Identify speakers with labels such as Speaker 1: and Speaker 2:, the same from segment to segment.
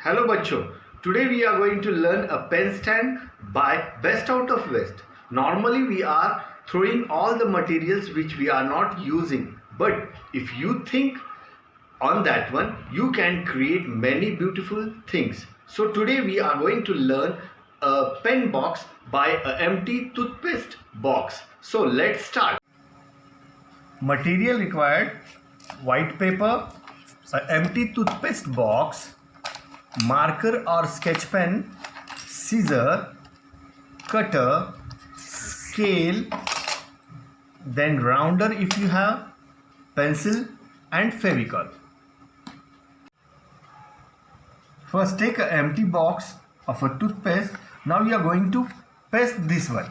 Speaker 1: Hello बच्चों, today we are going to learn a pen stand by Best Out of West. Normally we are throwing all the materials which we are not using, but if you think on that one, you can create many beautiful things. So today we are going to learn a pen box by a empty toothpaste box. So let's start. Material required: white paper, an empty toothpaste box, marker or sketch pen, scissor, cutter, scale, then rounder if you have, pencil and Fevicol. First take an empty box of a toothpaste. Now you are going to paste this one.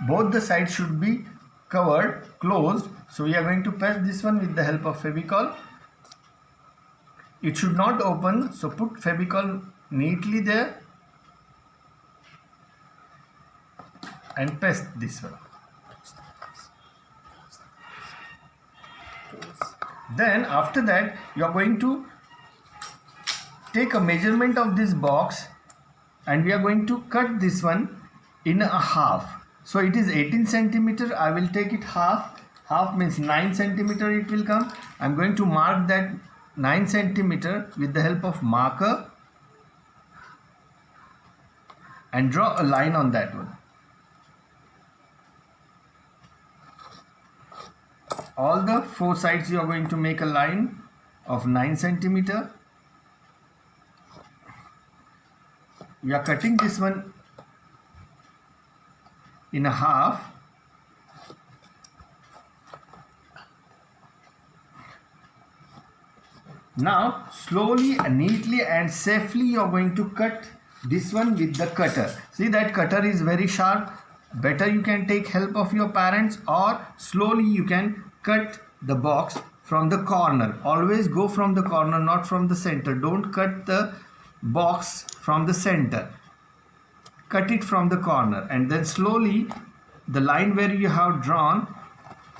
Speaker 1: Both the sides should be covered, closed. So we are going to paste this one with the help of Fevicol. It should not open, so put Fevicol neatly there and paste this one. Then after that you are going to take a measurement of this box and we are going to cut this one in a half. So it is 18 centimeter. I will take it half. Half means 9 centimeter it will come. I am going to mark that 9 centimeter with the help of marker and draw a line on that one. All the four sides you are going to make a line of 9 centimeter. We are cutting this one in a half. Now slowly and neatly and safely you are going to cut this one with the cutter. See, that cutter is very sharp. Better you can take help of your parents, or slowly you can cut the box from the corner. Always go from the corner, not from the center. Don't cut the box from the center. Cut it from the corner and then slowly the line where you have drawn,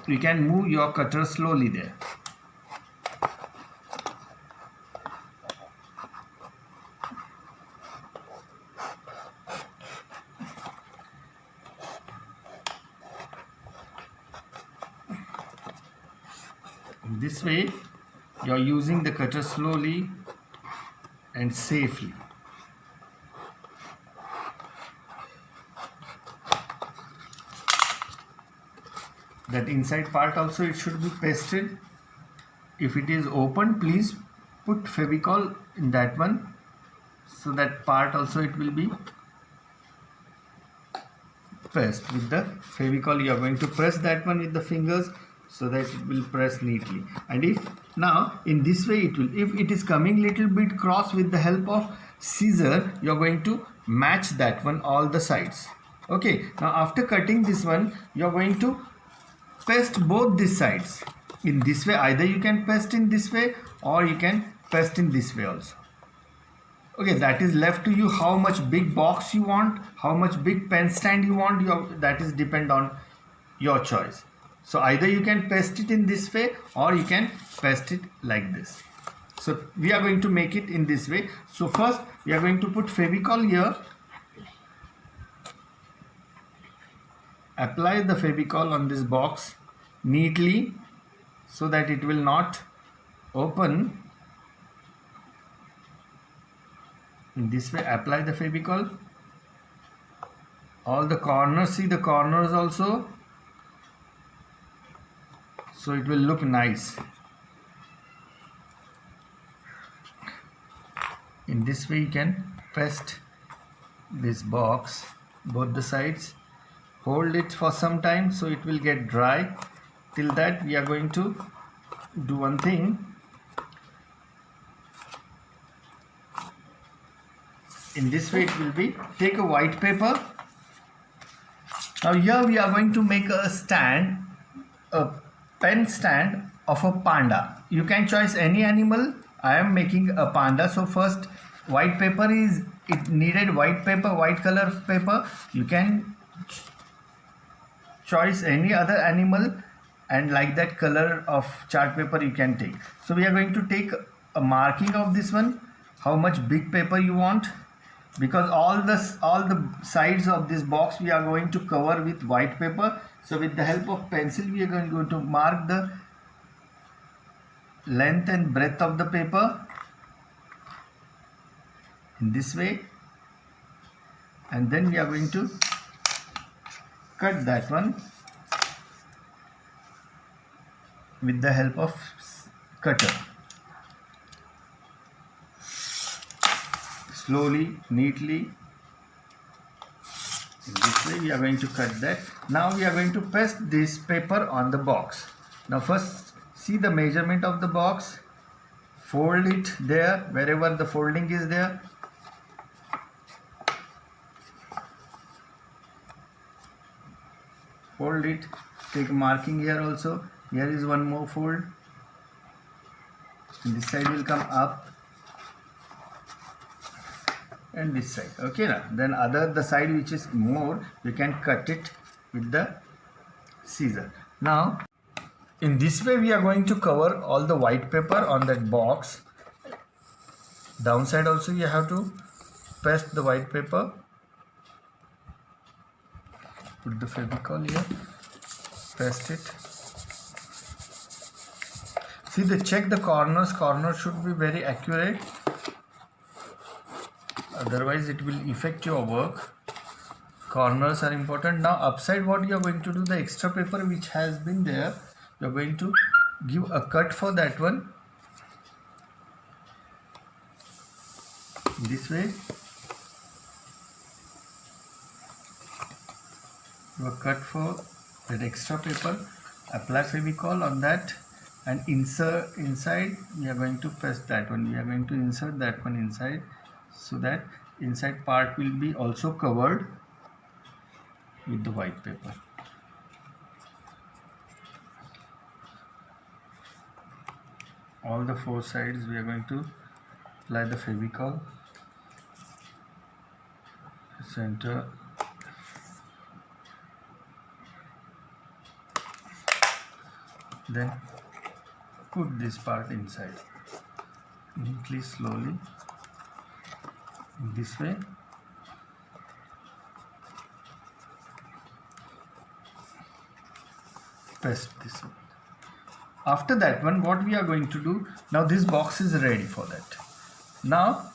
Speaker 1: you can move your cutter slowly there. This way you are using the cutter slowly and safely. That inside part also it should be pasted. If it is open, please put Fevicol in that one, so that part also it will be pressed with the Fevicol. You are going to press that one with the fingers so that it will press neatly. And if now in this way it will, if it is coming little bit cross, with the help of scissor you are going to match that one all the sides. Okay, now after cutting this one you are going to paste both these sides in this way. Either you can paste in this way or you can paste in this way also. Okay, that is left to you, how much big box you want, how much big pen stand you want, that is depend on your choice. So either you can paste it in this way or you can paste it like this. So we are going to make it in this way. So first we are going to put Fevicol here. Apply the Fevicol on this box neatly so that it will not open. In this way apply the Fevicol. All the corners, see the corners also, so it will look nice. In this way you can paste this box both the sides. Hold it for some time so it will get dry. Till that we are going to do one thing. In this way it will be, take a white paper. Now here we are going to make a stand, a pen stand of a panda. You can choose any animal. I am making a panda. So first white paper is, it needed white paper, white color paper. You can choose any other animal and like that color of chart paper you can take. So we are going to take a marking of this one how much big paper you want, because all the sides of this box we are going to cover with white paper. So with the help of pencil we are going to mark the length and breadth of the paper in this way, and then we are going to cut that one with the help of cutter. Slowly, neatly, in this way we are going to cut that. Now we are going to paste this paper on the box. Now first see the measurement of the box, fold it there wherever the folding is there. Fold it, take marking here also. Here is one more fold, and this side will come up, and this side. Okay, now then the side which is more, you can cut it with the scissor. Now in this way we are going to cover all the white paper on that box. Downside also you have to paste the white paper. Put the Fevicol here, paste it. See, check the corners. Corners should be very accurate, otherwise it will affect your work. Corners are important. Now upside, what you are going to do, the extra paper which has been there, you are going to give a cut for that one, this way. Do a cut for that extra paper, apply Fevicol on that, and insert inside. We are going to paste that one. We are going to insert that one inside, so that inside part will be also covered with the white paper. All the four sides we are going to apply the Fevicol. Center. Then put this part inside neatly, slowly, in this way. Paste this one. After that one, what we are going to do, now this box is ready for that. Now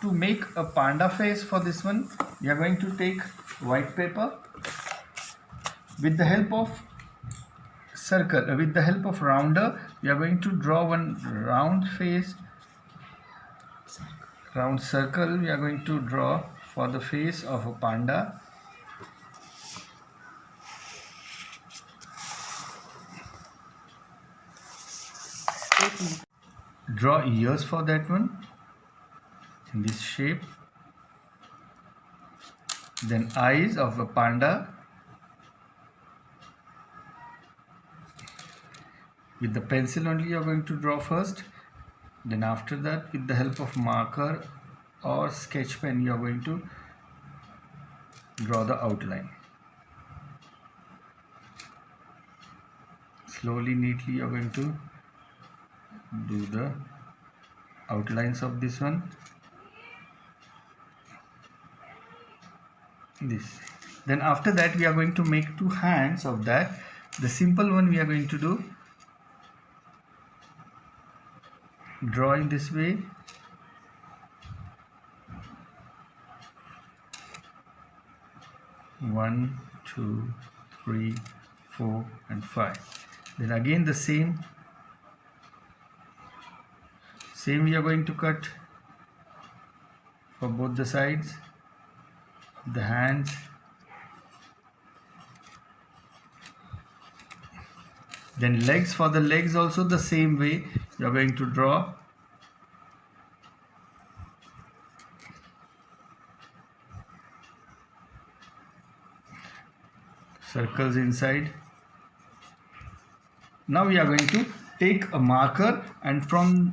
Speaker 1: to make a panda face for this one, we are going to take white paper with the help of circle, with the help of rounder. We are going to draw one round face, round circle we are going to draw for the face of a panda. Draw ears for that one in this shape, then eyes of a panda with the pencil only. You are going to draw first, then after that with the help of marker or sketch pen you are going to draw the outline. Slowly, neatly you are going to do the outlines of this one. This. Then after that we are going to make two hands of that. The simple one we are going to do, draw in this way. One, two, three, 4 and 5. Then again the same we are going to cut for both the sides, the hands. Then legs, for the legs also the same way you are going to draw. Circles inside. Now we are going to take a marker, and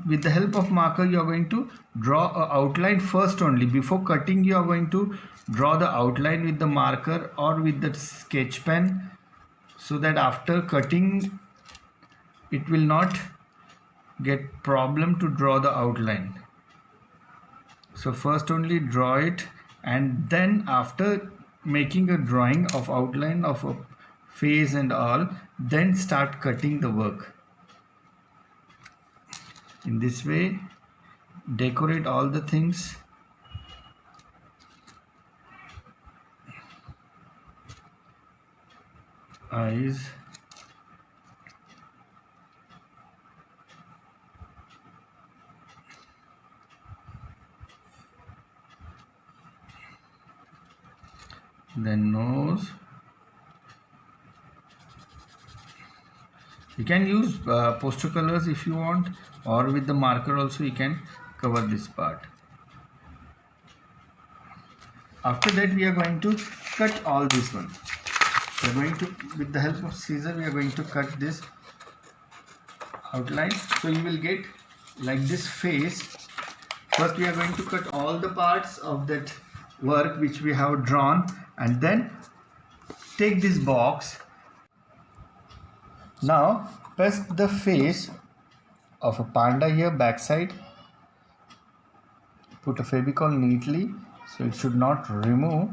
Speaker 1: with the help of marker you are going to draw an outline first only. Before cutting you are going to draw the outline with the marker or with the sketch pen, so that after cutting it will not get problem to draw the outline. So first only draw it, and then after making a drawing of outline of a face and all, then start cutting the work. In this way, decorate all the things. Eyes, then nose. You can use poster colors if you want, or with the marker also you can cover this part. After that we are going to cut all this one. We are going to, with the help of scissor, we are going to cut this outline. So you will get like this face. First we are going to cut all the parts of that work which we have drawn, and then take this box. Now press the face of a panda here, backside. Put a Fevicol neatly so it should not remove.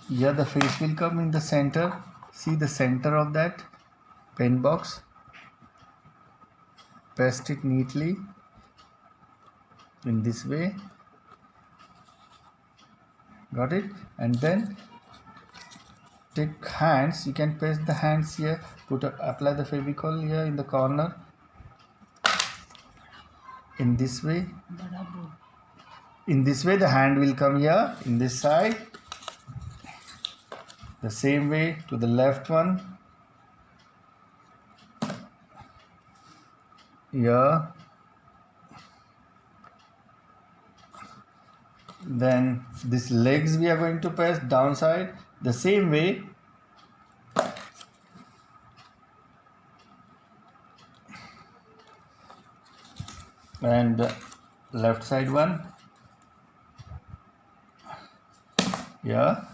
Speaker 1: Here the face will come in the center. See the center of that pen box. Paste it neatly in this way. Got it? And then take hands. You can paste the hands here. Apply the Fevicol here in the corner. In this way. In this way the hand will come here in this side. The same way to the left one. Here. Then these legs we are going to paste downside the same way. And the left side one. Yeah,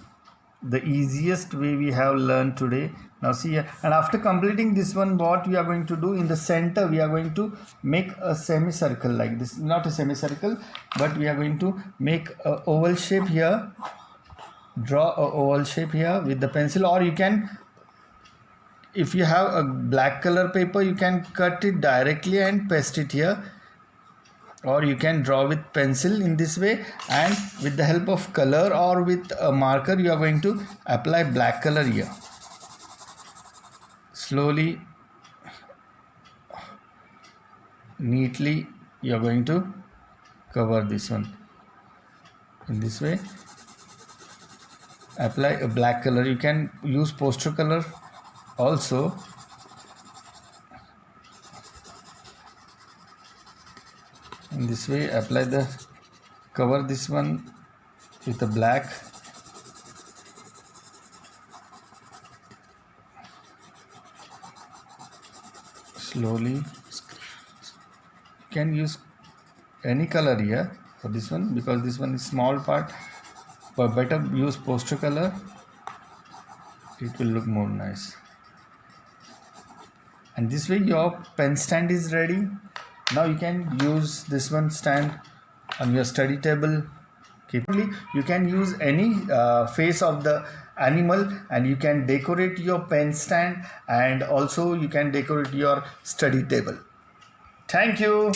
Speaker 1: the easiest way we have learned today. Now see here, and after completing this one, what we are going to do, in the center we are going to make a semicircle like this. Not a semicircle, but we are going to make a oval shape here. Draw a oval shape here with the pencil, or you can, if you have a black color paper, you can cut it directly and paste it here. Or you can draw with pencil in this way, and with the help of color or with a marker you are going to apply black color here. Slowly, neatly you are going to cover this one. In this way, apply a black color. You can use poster color also. In this way, cover this one with a black. Slowly. You can use any color here for this one, because this one is small part, but better use poster color. It will look more nice. And this way your pen stand is ready. Now you can use this one stand on your study table. You can use any face of the animal, and you can decorate your pen stand, and also you can decorate your study table. Thank you.